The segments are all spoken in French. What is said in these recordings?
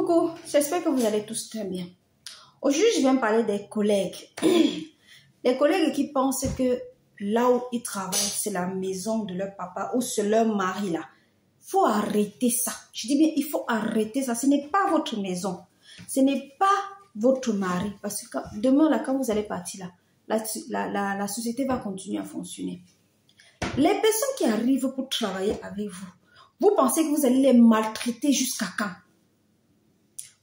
Coucou, j'espère que vous allez tous très bien. Aujourd'hui, je viens parler des collègues. Les collègues qui pensent que là où ils travaillent, c'est la maison de leur papa ou c'est leur mari là. Il faut arrêter ça. Je dis bien, il faut arrêter ça. Ce n'est pas votre maison. Ce n'est pas votre mari. Parce que demain, là, quand vous allez partir là, la société va continuer à fonctionner. Les personnes qui arrivent pour travailler avec vous, vous pensez que vous allez les maltraiter jusqu'à quand?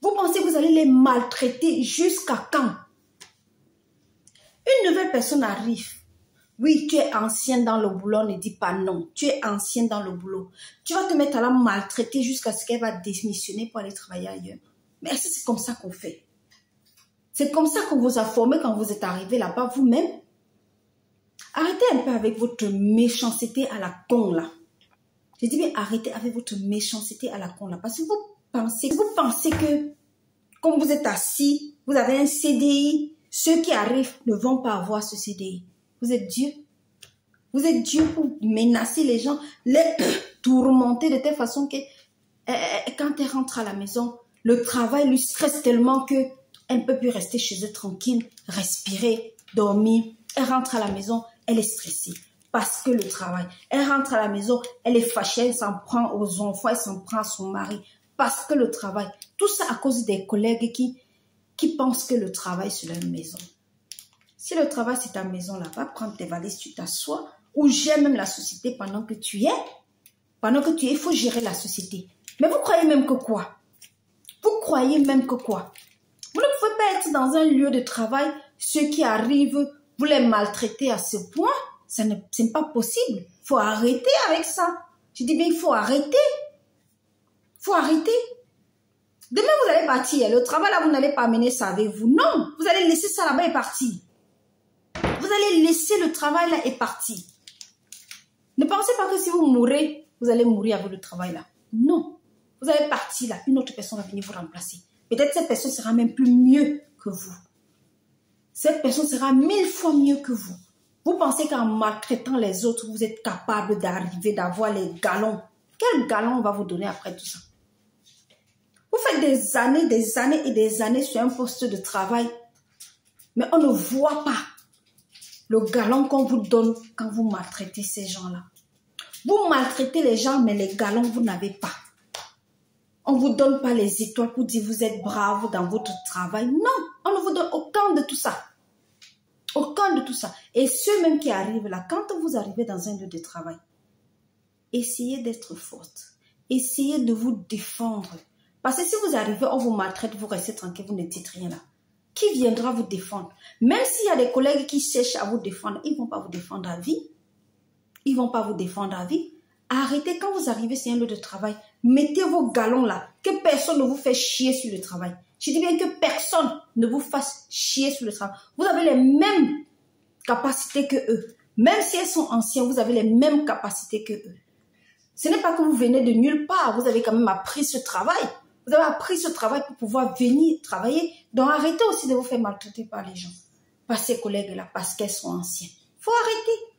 Vous pensez que vous allez les maltraiter jusqu'à quand? Une nouvelle personne arrive. Oui, tu es ancien dans le boulot, ne dis pas non. Tu es ancien dans le boulot. Tu vas te mettre à la maltraiter jusqu'à ce qu'elle va démissionner pour aller travailler ailleurs. Mais est-ce que c'est comme ça qu'on fait? C'est comme ça qu'on vous a formé quand vous êtes arrivé là-bas vous-même? Arrêtez un peu avec votre méchanceté à la con là. Je dis bien arrêtez avec votre méchanceté à la con là. Parce que vous pensez que comme vous êtes assis, vous avez un CDI, ceux qui arrivent ne vont pas avoir ce CDI. Vous êtes Dieu. Vous êtes Dieu pour menacer les gens, les tourmenter de telle façon que quand elle rentre à la maison, le travail lui stresse tellement qu'elle ne peut plus rester chez eux tranquille, respirer, dormir. Elle rentre à la maison, elle est stressée parce que le travail. Elle rentre à la maison, elle est fâchée, elle s'en prend aux enfants, elle s'en prend à son mari parce que le travail. Tout ça à cause des collègues qui pensent que le travail c'est leur maison. Si le travail c'est ta maison là, va prendre tes valises, tu t'assois ou gère même la société pendant que tu y es. Pendant que tu y es, il faut gérer la société. Mais vous croyez même que quoi? Vous croyez même que quoi? Vous ne pouvez pas être dans un lieu de travail, ceux qui arrivent, vous les maltraitez à ce point. Ce n'est pas possible. Il faut arrêter avec ça. Je dis bien, il faut arrêter. Il faut arrêter. Demain, vous allez partir. Le travail là, vous n'allez pas amener ça avec vous. Non, vous allez laisser ça là-bas et partir. Vous allez laisser le travail là et partir. Ne pensez pas que si vous mourrez, vous allez mourir avec le travail là. Non. Vous allez partir là. Une autre personne va venir vous remplacer. Peut-être cette personne sera même plus mieux que vous. Cette personne sera 1000 fois mieux que vous. Vous pensez qu'en maltraitant les autres, vous êtes capable d'arriver, d'avoir les galons. Quel galon on va vous donner après tout ça? Vous faites des années et des années sur un poste de travail, mais on ne voit pas le galon qu'on vous donne quand vous maltraitez ces gens-là. Vous maltraitez les gens, mais les galons, vous n'avez pas. On ne vous donne pas les étoiles pour dire vous êtes brave dans votre travail. Non, on ne vous donne aucun de tout ça. Aucun de tout ça. Et ceux même qui arrivent là, quand vous arrivez dans un lieu de travail, essayez d'être forte. Essayez de vous défendre. Parce que si vous arrivez, on vous maltraite, vous restez tranquille, vous ne dites rien là. Qui viendra vous défendre? Même s'il y a des collègues qui cherchent à vous défendre, ils ne vont pas vous défendre à vie. Ils ne vont pas vous défendre à vie. Arrêtez, quand vous arrivez sur un lieu de travail, mettez vos galons là, que personne ne vous fait chier sur le travail. Je dis bien que personne ne vous fasse chier sur le travail. Vous avez les mêmes capacités que eux. Même si elles sont anciennes, vous avez les mêmes capacités que eux. Ce n'est pas que vous venez de nulle part. Vous avez quand même appris ce travail. Vous avez appris ce travail pour pouvoir venir travailler. Donc arrêtez aussi de vous faire maltraiter par les gens. Par ces collègues-là, parce qu'elles sont anciennes. Il faut arrêter.